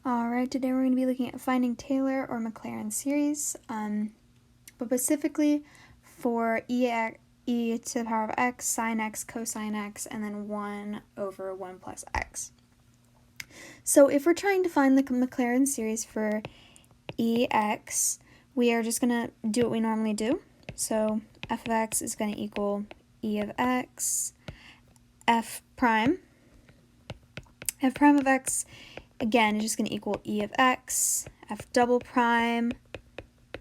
Alright, today we're going to be looking at finding Taylor or Maclaurin series, but specifically for e to the power of x, sine x, cosine x, and then 1 over 1 plus x. So if we're trying to find the Maclaurin series for ex, we are just going to do what we normally do. So f of x is going to equal e of x, f prime of x, again, is just going to equal e of x. F double prime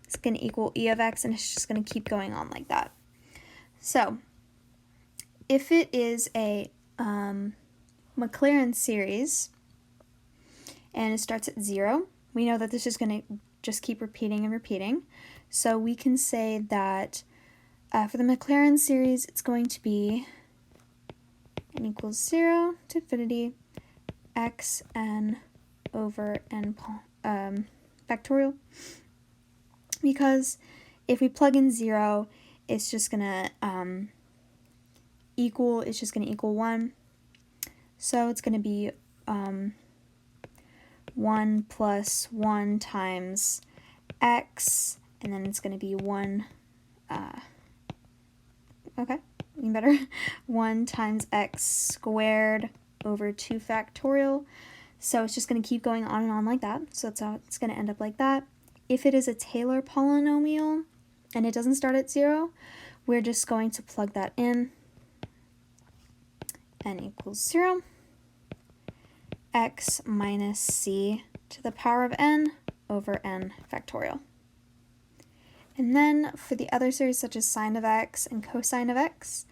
is going to equal e of x, and it's just going to keep going on like that. So if it is a Maclaurin series and it starts at 0, we know that this is going to just keep repeating and repeating. So we can say that for the Maclaurin series, it's going to be n equals 0 to infinity xn over n factorial, because if we plug in 0, it's just gonna equal 1, so it's gonna be 1 plus 1 times x, and then it's gonna be 1 okay, even better, 1 times x squared over 2 factorial. So it's just going to keep going on and on like that. So that's how it's going to end up like that. If it is a Taylor polynomial and it doesn't start at 0, we're just going to plug that in. N equals 0. X minus c to the power of n over n factorial. And then for the other series such as sine of x and cosine of x,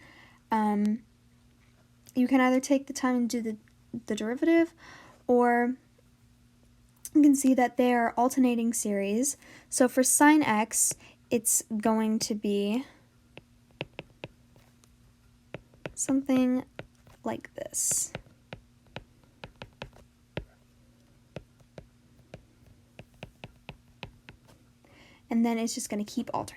you can either take the time and do the derivative, or you can see that they are alternating series. So for sine x, it's going to be something like this. And then it's just going to keep alternating.